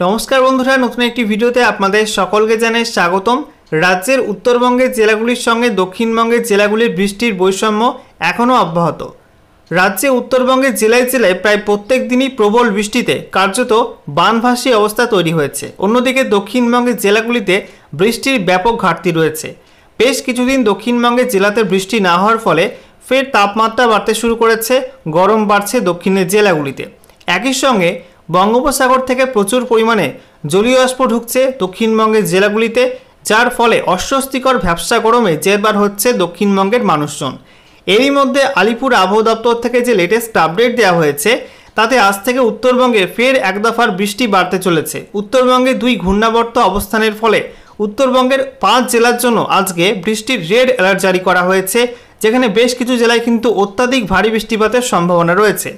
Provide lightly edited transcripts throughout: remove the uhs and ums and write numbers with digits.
नमस्कार बंधुरा नतून एक भिडियोते आपनादेर सकलके जानाई स्वागतम। राज्येर उत्तरबंगेर जेलागुलिर संगे दक्षिणबंगेर जेलागुलिर बृष्टिर बैषम्य एखोनो अब्याहत। राज्ये उत्तरबंगेर जेलाय जेलाय प्राय प्रत्येक दिनई प्रबल बृष्टिते कार्यत बानभासी अवस्था तैरी हयेछे। अन्यदिके दक्षिणबंगेर जेलागुलिते बृष्टिर व्यापक घाटति रयेछे। बेश किछुदिन दक्षिणबंगेर जेलाते बृष्टि ना हওয়ার फले फेर तापमात्रा बाड़ते शुरू करेছে, गरम बाड़ছে दक्षिणेर जेलागुलिते। एकई संगे बंगोपसागर থেকে প্রচুর পরিমাণে জলীয় বাষ্প ঢুকছে দক্ষিণবঙ্গের জেলাগুলিতে, যার ফলে অস্বস্তিকর ভ্যাপসা গরমে জেরবার হচ্ছে দক্ষিণবঙ্গের মানুষজন। এরই মধ্যে আলিপুর আবহাওয়া দপ্তর থেকে যে লেটেস্ট আপডেট দেওয়া হয়েছে তাতে আজ থেকে উত্তরবঙ্গে ফের এক দফার বৃষ্টি বাড়তে চলেছে। উত্তরবঙ্গে দুই ঘূর্ণাবর্ত অবস্থানের ফলে উত্তরবঙ্গের 5 জেলার জন্য আজকে বৃষ্টির রেড অ্যালার্ট জারি করা হয়েছে, যেখানে বেশ কিছু জেলায় কিন্তু অত্যাধিক ভারী বৃষ্টিপাতের সম্ভাবনা রয়েছে।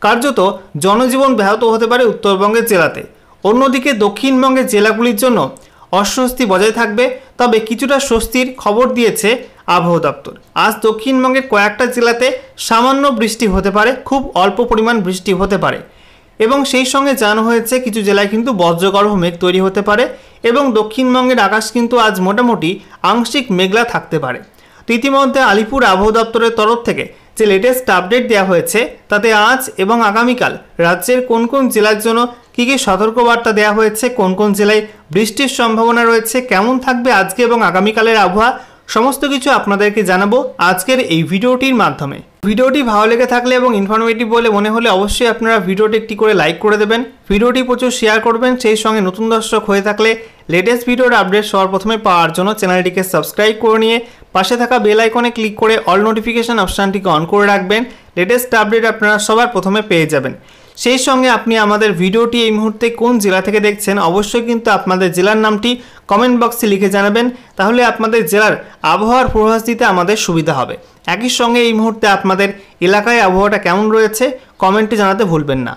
কার্যত জনজীবন ব্যাহত হতে পারে উত্তরবঙ্গের জেলাতে। অন্যদিকে দক্ষিণবঙ্গের জেলাগুলির জন্য অস্বস্তি বজায় থাকবে, তবে কিছুটা স্বস্তির খবর দিয়েছে আবহাওয়া দপ্তর। আজ দক্ষিণবঙ্গের কয়েকটা জেলাতে সামান্য বৃষ্টি হতে পারে, খুব অল্প পরিমাণ বৃষ্টি হতে পারে এবং সেই সঙ্গে জানানো হয়েছে কিছু জেলায় কিন্তু বজ্রগর্ভ মেঘ তৈরি হতে পারে এবং দক্ষিণবঙ্গের আকাশ কিন্তু আজ মোটামুটি আংশিক মেঘলা থাকতে পারে। তো ইতিমধ্যে আলিপুর আবহাওয়া দপ্তরের তরফ থেকে যে লেটেস্ট আপডেট দেওয়া হয়েছে তাতে আজ এবং আগামীকাল রাজ্যের কোন কোন জেলার জন্য কী কী সতর্কবার্তা দেওয়া হয়েছে, কোন কোন জেলায় বৃষ্টির সম্ভাবনা রয়েছে, কেমন থাকবে আজকে এবং আগামীকালের আবহাওয়া, সমস্ত কিছু আপনাদেরকে জানাবো আজকের এই ভিডিওটির মাধ্যমে। ভিডিওটি ভালো লেগে থাকলে এবং ইনফরমেটিভ বলে মনে হলে অবশ্যই আপনারা ভিডিওটি একটি করে লাইক করে দেবেন, ভিডিওটি প্রচুর শেয়ার করবেন। সেই সঙ্গে নতুন দর্শক হয়ে থাকলে লেটেস্ট ভিডিওর আপডেট সবার প্রথমে পাওয়ার জন্য চ্যানেলটিকে সাবস্ক্রাইব করে নিয়ে পাশে থাকা বেল আইকনে ক্লিক করে অল নোটিফিকেশন অপশানটিকে অন করে রাখবেন। লেটেস্ট আপডেট আপনারা সবার প্রথমে পেয়ে যাবেন। সেই সঙ্গে আপনি আমাদের ভিডিওটি এই মুহূর্তে কোন জেলা থেকে দেখছেন অবশ্যই কিন্তু আপনাদের জেলার নামটি কমেন্ট বক্সে লিখে জানাবেন, তাহলে আপনাদের জেলার আবহাওয়ার পূর্বাভাস দিতে আমাদের সুবিধা হবে। একই সঙ্গে এই মুহূর্তে আপনাদের এলাকায় আবহাওয়াটা কেমন রয়েছে কমেন্টে জানাতে ভুলবেন না।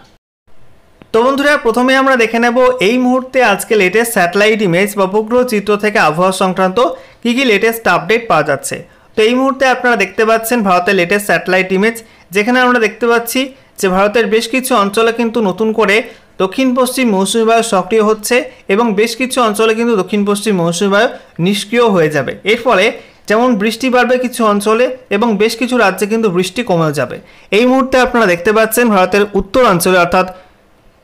তো বন্ধুরা, প্রথমে আমরা দেখে নেব এই মুহূর্তে আজকে লেটেস্ট স্যাটেলাইট ইমেজ বা উপগ্রহ চিত্র থেকে আবহাওয়া সংক্রান্ত কী কী লেটেস্ট আপডেট পাওয়া যাচ্ছে। তো এই মুহূর্তে আপনারা দেখতে পাচ্ছেন ভারতের লেটেস্ট স্যাটেলাইট ইমেজ, যেখানে আমরা দেখতে পাচ্ছি যে ভারতের বেশ কিছু অঞ্চলে কিন্তু নতুন করে দক্ষিণ পশ্চিম মৌসুমী বায়ু সক্রিয় হচ্ছে এবং বেশ কিছু অঞ্চলে কিন্তু দক্ষিণ পশ্চিম মৌসুমী বায়ু নিষ্ক্রিয় হয়ে যাবে। এর ফলে যেমন বৃষ্টি বাড়বে কিছু অঞ্চলে এবং বেশ কিছু রাজ্যে কিন্তু বৃষ্টি কমেও যাবে। এই মুহূর্তে আপনারা দেখতে পাচ্ছেন ভারতের উত্তর অঞ্চলে অর্থাৎ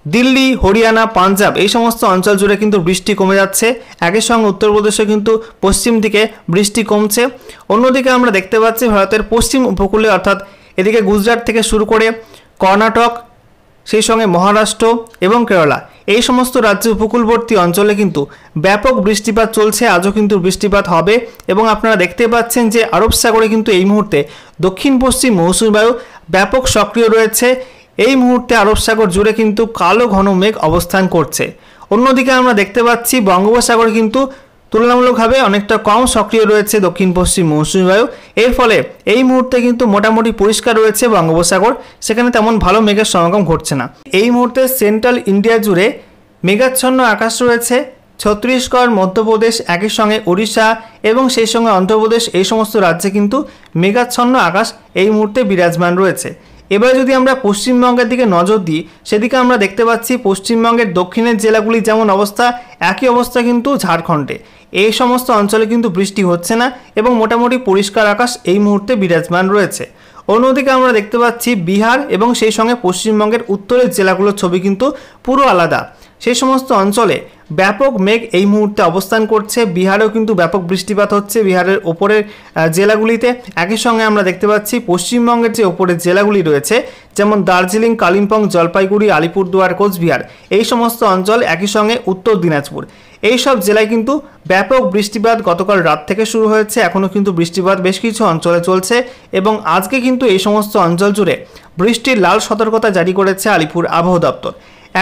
দিল্লি, হরিয়ানা, পাঞ্জাব এই সমস্ত অঞ্চল জুড়ে কিন্তু বৃষ্টি কমে যাচ্ছে। একই সঙ্গে উত্তরপ্রদেশে কিন্তু পশ্চিম দিকে বৃষ্টি কমছে। অন্যদিকে আমরা দেখতে পাচ্ছি ভারতের পশ্চিম উপকূলে অর্থাৎ এদিকে গুজরাট থেকে শুরু করে কর্ণাটক, সেই সঙ্গে মহারাষ্ট্র এবং কেরালা এই সমস্ত রাজ্যের উপকূলবর্তী অঞ্চলে কিন্তু ব্যাপক বৃষ্টিপাত চলছে। আজও কিন্তু বৃষ্টিপাত হবে এবং আপনারা দেখতে পাচ্ছেন যে আরব সাগরে কিন্তু এই মুহূর্তে দক্ষিণ পশ্চিম মৌসুমী বায়ু ব্যাপক সক্রিয় রয়েছে। এই মুহূর্তে আরব সাগর জুড়ে কিন্তু কালো ঘন মেঘ অবস্থান করছে। অন্যদিকে আমরা দেখতে পাচ্ছি বঙ্গোপসাগর কিন্তু তুলনামূলকভাবে অনেকটা কম সক্রিয় রয়েছে দক্ষিণ পশ্চিম মৌসুমী বায়ু। এর ফলে এই মুহূর্তে কিন্তু মোটামুটি পরিষ্কার রয়েছে বঙ্গোপসাগর, সেখানে তেমন ভালো মেঘের সমাগম ঘটছে না। এই মুহূর্তে সেন্ট্রাল ইন্ডিয়া জুড়ে মেঘাচ্ছন্ন আকাশ রয়েছে। ছত্তিশগড়, মধ্যপ্রদেশ, একই সঙ্গে ওড়িশা এবং সেই সঙ্গে অন্ধ্রপ্রদেশ এই সমস্ত রাজ্যে কিন্তু মেঘাচ্ছন্ন আকাশ এই মুহূর্তে বিরাজমান রয়েছে। এবারে যদি আমরা পশ্চিমবঙ্গের দিকে নজর দিই, সেদিকে আমরা দেখতে পাচ্ছি পশ্চিমবঙ্গের দক্ষিণের জেলাগুলি যেমন অবস্থা, একই অবস্থা কিন্তু ঝাড়খণ্ডে। এই সমস্ত অঞ্চলে কিন্তু বৃষ্টি হচ্ছে না এবং মোটামুটি পরিষ্কার আকাশ এই মুহূর্তে বিরাজমান রয়েছে। অন্যদিকে আমরা দেখতে পাচ্ছি বিহার এবং সেই সঙ্গে পশ্চিমবঙ্গের উত্তরের জেলাগুলোর ছবি কিন্তু পুরো আলাদা। সেই সমস্ত অঞ্চলে ব্যাপক মেঘ এই মুহূর্তে অবস্থান করছে। বিহারেও কিন্তু ব্যাপক বৃষ্টিপাত হচ্ছে বিহারের ওপরের জেলাগুলিতে। একই সঙ্গে আমরা দেখতে পাচ্ছি পশ্চিমবঙ্গের যে ওপরের জেলাগুলি রয়েছে যেমন দার্জিলিং, কালিম্পং, জলপাইগুড়ি, আলিপুরদুয়ার, কোচবিহার এই সমস্ত অঞ্চল, একই সঙ্গে উত্তর দিনাজপুর এই সব জেলায় কিন্তু ব্যাপক বৃষ্টিপাত গতকাল রাত থেকে শুরু হয়েছে। এখনও কিন্তু বৃষ্টিপাত বেশ কিছু অঞ্চলে চলছে এবং আজকে কিন্তু এই সমস্ত অঞ্চল জুড়ে বৃষ্টির লাল সতর্কতা জারি করেছে আলিপুর আবহাওয়া দপ্তর।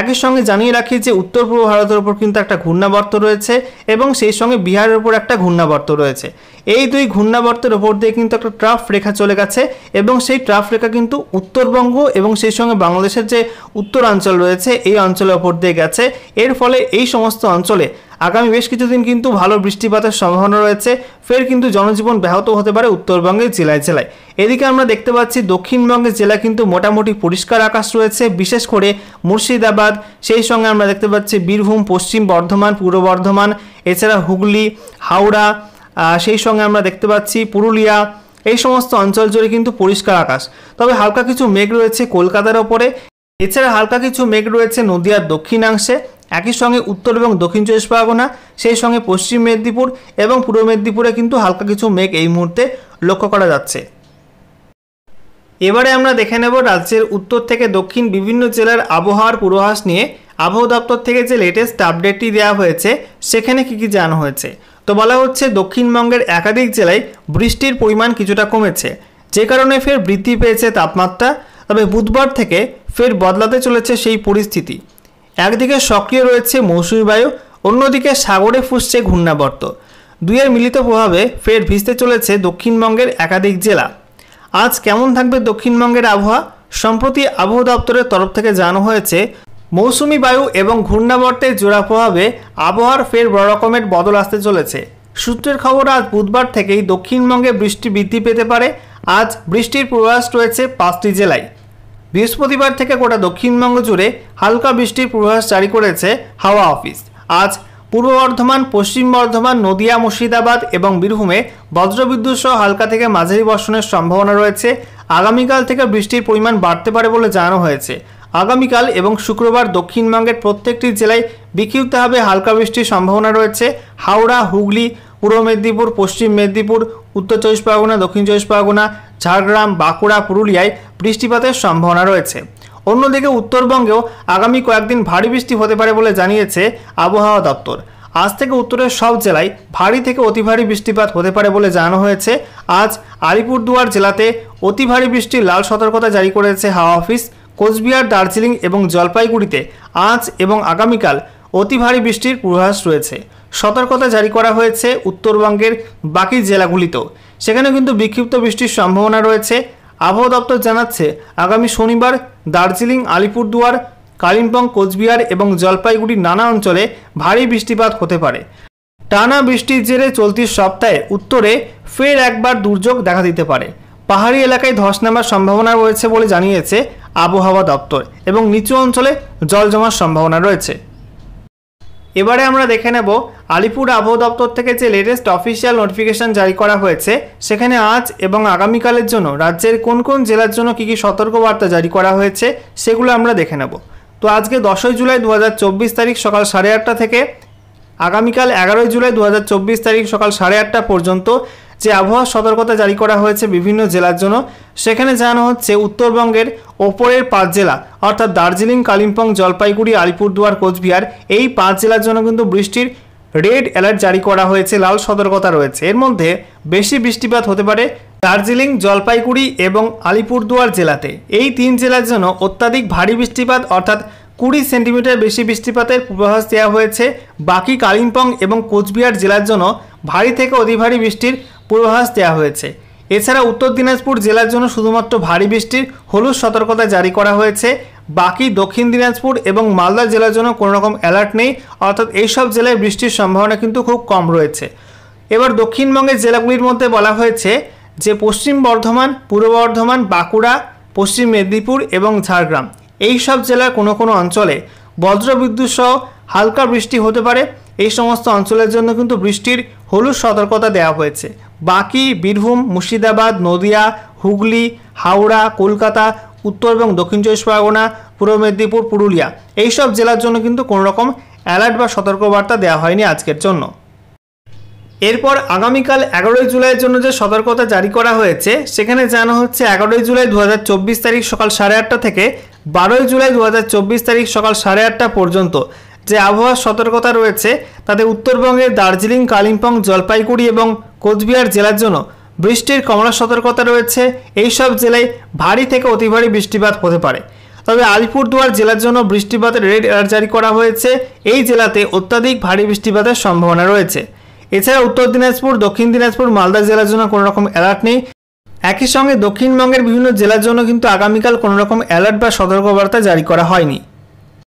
একই সঙ্গে জানিয়ে রাখি যে উত্তর পূর্ব ভারতের উপর কিন্তু একটা ঘূর্ণাবর্ত রয়েছে এবং সেই সঙ্গে বিহারের উপর একটা ঘূর্ণাবর্ত রয়েছে। এই দুই ঘূর্ণাবর্তের ওপর দিয়ে কিন্তু একটা ট্রাফ রেখা চলে গেছে এবং সেই ট্রাফ রেখা কিন্তু উত্তরবঙ্গ এবং সেই সঙ্গে বাংলাদেশের যে উত্তরাঞ্চল রয়েছে এই অঞ্চলের ওপর দিয়ে গেছে। এর ফলে এই সমস্ত অঞ্চলে আগামী বেশ কিছুদিন কিন্তু ভালো বৃষ্টিপাতের সম্ভাবনা রয়েছে। ফের কিন্তু জনজীবন ব্যাহত হতে পারে উত্তরবঙ্গের জেলায় জেলায়। এদিকে আমরা দেখতে পাচ্ছি দক্ষিণবঙ্গের জেলা কিন্তু মোটামুটি পরিষ্কার আকাশ রয়েছে, বিশেষ করে মুর্শিদাবাদ, সেই সঙ্গে আমরা দেখতে পাচ্ছি বীরভূম, পশ্চিম বর্ধমান, পূর্ব বর্ধমান, এছাড়া হুগলি, হাওড়া, সেই সঙ্গে আমরা দেখতে পাচ্ছি পুরুলিয়া, এই সমস্ত অঞ্চল জুড়ে কিন্তু পরিষ্কার আকাশ। তবে হালকা কিছু মেঘ রয়েছে কলকাতার ওপরে, এছাড়া হালকা কিছু মেঘ রয়েছে নদিয়ার দক্ষিণাংশে, একই সঙ্গে উত্তর এবং দক্ষিণ চব্বিশ পরগনা, সেই সঙ্গে পশ্চিম মেদিনীপুর এবং পূর্ব মেদিনীপুরে কিন্তু হালকা কিছু মেঘ এই মুহূর্তে লক্ষ্য করা যাচ্ছে। এবারে আমরা দেখে নেব রাজ্যের উত্তর থেকে দক্ষিণ বিভিন্ন জেলার আবহাওয়ার পূর্বাভাস নিয়ে। আবহাওয়া দপ্তর থেকে যে লেটেস্ট আপডেটটি দেওয়া হয়েছে সেখানে কি কি জানানো হয়েছে। তো বলা হচ্ছে দক্ষিণবঙ্গের একাধিক জেলায় বৃষ্টির পরিমাণ কিছুটা কমেছে, যে কারণে ফের বৃদ্ধি পেয়েছে তাপমাত্রা। তবে বুধবার থেকে ফের বদলাতে চলেছে সেই পরিস্থিতি। একদিকে সক্রিয় রয়েছে মৌসুমী বায়ু, অন্যদিকে সাগরে ফুসছে ঘূর্ণাবর্ত। দুইয়ের মিলিত প্রভাবে ফের ভিজতে চলেছে দক্ষিণবঙ্গের একাধিক জেলা। আজ কেমন থাকবে দক্ষিণবঙ্গের আবহাওয়া? সম্প্রতি আবহাওয়া দপ্তরের তরফ থেকে জানানো হয়েছে মৌসুমী বায়ু এবং ঘূর্ণাবর্তের জোড়া প্রভাবে আবহাওয়ার ফের বড় রকমের বদল আসতে চলেছে। সূত্রের খবর, আজ বুধবার থেকেই দক্ষিণবঙ্গে বৃষ্টি বৃদ্ধি পেতে পারে। আজ বৃষ্টির পূর্বাভাস রয়েছে 5টি জেলায়। বৃহস্পতিবার থেকে গোটা দক্ষিণবঙ্গ জুড়ে হালকা বৃষ্টির পূর্বাভাস জারি করেছে হাওয়া অফিস। আজ পূর্ব বর্ধমান, পশ্চিম বর্ধমান, নদিয়া, মুর্শিদাবাদ এবং বীরভূমে বজ্রবিদ্যুৎ সহ হালকা থেকে মাঝারি বর্ষণের সম্ভাবনা রয়েছে। আগামীকাল থেকে বৃষ্টির পরিমাণ বাড়তে পারে বলে জানানো হয়েছে। আগামীকাল এবং শুক্রবার দক্ষিণবঙ্গের প্রত্যেকটি জেলায় বিক্ষিপ্তভাবে হালকা বৃষ্টির সম্ভাবনা রয়েছে। হাওড়া, হুগলি, পূর্ব মেদিনীপুর, পশ্চিম মেদিনীপুর, উত্তর চব্বিশ পরগনা, দক্ষিণ চব্বিশ পরগনা, ঝাড়গ্রাম, বাঁকুড়া, পুরুলিয়ায় বৃষ্টিপাতের সম্ভাবনা রয়েছে। অন্যদিকে উত্তরবঙ্গেও আগামী কয়েকদিন ভারী বৃষ্টি হতে পারে বলে জানিয়েছে আবহাওয়া দপ্তর। আজ থেকে উত্তরের সব জেলায় ভারী থেকে অতি ভারী বৃষ্টিপাত হতে পারে বলে জানানো হয়েছে। আজ আলিপুরদুয়ার জেলাতে অতি ভারী বৃষ্টির লাল সতর্কতা জারি করেছে হাওয়া অফিস। কোচবিহার, দার্জিলিং এবং জলপাইগুড়িতে আজ এবং আগামীকাল অতি ভারী বৃষ্টির পূর্বাভাস রয়েছে। সতর্কতা জারি করা হয়েছে উত্তরবঙ্গের বাকি জেলাগুলিতেও, সেখানে কিন্তু বিক্ষিপ্ত বৃষ্টির সম্ভাবনা রয়েছে। আবহাওয়া দপ্তর জানাচ্ছে আগামী শনিবার দার্জিলিং, আলিপুরদুয়ার, কালিম্পং, কোচবিহার এবং জলপাইগুড়ির নানা অঞ্চলে ভারী বৃষ্টিপাত হতে পারে। টানা বৃষ্টির জেরে চলতি সপ্তাহে উত্তরে ফের একবার দুর্যোগ দেখা দিতে পারে। পাহাড়ি এলাকায় ধস নামার সম্ভাবনা রয়েছে বলে জানিয়েছে আবহাওয়া দপ্তর এবং নিচু অঞ্চলে জল জমার সম্ভাবনা রয়েছে। এবারে আমরা দেখে নেব আলিপুর আবহাওয়া দপ্তর থেকে যে লেটেস্ট অফিসিয়াল নোটিফিকেশন জারি করা হয়েছে সেখানে আজ এবং আগামীকালের জন্য রাজ্যের কোন কোন জেলার জন্য কী কী সতর্কবার্তা জারি করা হয়েছে সেগুলো আমরা দেখে নেব। তো আজকে 10ই জুলাই 2024 তারিখ সকাল 8:30 থেকে আগামীকাল 11ই জুলাই 2024 তারিখ সকাল 8:30 পর্যন্ত যে আবহাওয়া সতর্কতা জারি করা হয়েছে বিভিন্ন জেলার জন্য, সেখানে জানানো হচ্ছে উত্তরবঙ্গের ওপরের 5 জেলা অর্থাৎ দার্জিলিং, কালিম্পং, জলপাইগুড়ি, আলিপুরদুয়ার, কোচবিহার, এই 5 জেলার জন্য কিন্তু বৃষ্টির রেড অ্যালার্ট জারি করা হয়েছে, লাল সতর্কতা রয়েছে। এর মধ্যে বেশি বৃষ্টিপাত হতে পারে দার্জিলিং, জলপাইগুড়ি এবং আলিপুরদুয়ার জেলাতে। এই 3 জেলার জন্য অত্যাধিক ভারী বৃষ্টিপাত অর্থাৎ 20 সেন্টিমিটার বেশি বৃষ্টিপাতের পূর্বাভাস দেওয়া হয়েছে। বাকি কালিম্পং এবং কোচবিহার জেলার জন্য ভারী থেকে অতি ভারী বৃষ্টির পূর্বাভাস দেওয়া হয়েছে। এছাড়া উত্তর দিনাজপুর জেলার জন্য শুধুমাত্র ভারী বৃষ্টির হলুদ সতর্কতা জারি করা হয়েছে। বাকি দক্ষিণ দিনাজপুর এবং মালদা জেলার জন্য কোনো রকম অ্যালার্ট নেই, অর্থাৎ এইসব জেলায় বৃষ্টির সম্ভাবনা কিন্তু খুব কম রয়েছে। এবার দক্ষিণবঙ্গের জেলাগুলির মধ্যে বলা হয়েছে যে পশ্চিম বর্ধমান, পূর্ব বর্ধমান, বাঁকুড়া, পশ্চিম মেদিনীপুর এবং ঝাড়গ্রাম, এই সব জেলার কোনো কোনো অঞ্চলে বজ্রবিদ্যুৎ সহ হালকা বৃষ্টি হতে পারে। এই সমস্ত অঞ্চলের জন্য কিন্তু বৃষ্টির হলুদ সতর্কতা দেওয়া হয়েছে। বাকি বীরভূম, মুর্শিদাবাদ, নদিয়া, হুগলি, হাওড়া, কলকাতা, উত্তর এবং দক্ষিণ চব্বিশ পরগনা, পূর্ব মেদিনীপুর, পুরুলিয়া, এইসব জেলার জন্য কিন্তু কোনো রকম অ্যালার্ট বা সতর্কবার্তা দেওয়া হয়নি আজকের জন্য। এরপর আগামীকাল 11ই জুলাইয়ের জন্য যে সতর্কতা জারি করা হয়েছে সেখানে জানানো হচ্ছে 11ই জুলাই 2024 তারিখ সকাল 8:30 থেকে 12ই জুলাই 2024 তারিখ সকাল 8:30 পর্যন্ত যে আবহাওয়ার সতর্কতা রয়েছে তাতে উত্তরবঙ্গের দার্জিলিং, কালিম্পং, জলপাইগুড়ি এবং কোচবিহার জেলার জন্য বৃষ্টির কমলা সতর্কতা রয়েছে। এই সব জেলায় ভারী থেকে অতি ভারী বৃষ্টিপাত হতে পারে। তবে আলিপুরদুয়ার জেলার জন্য বৃষ্টিপাতের রেড অ্যালার্ট জারি করা হয়েছে। এই জেলাতে অত্যাধিক ভারী বৃষ্টিপাতের সম্ভাবনা রয়েছে। এছাড়া উত্তর দিনাজপুর, দক্ষিণ দিনাজপুর, মালদা জেলার জন্য কোনো রকম অ্যালার্ট নেই। একই সঙ্গে দক্ষিণবঙ্গের বিভিন্ন জেলার জন্য কিন্তু আগামীকাল কোনো রকম অ্যালার্ট বা সতর্কবার্তা জারি করা হয়নি।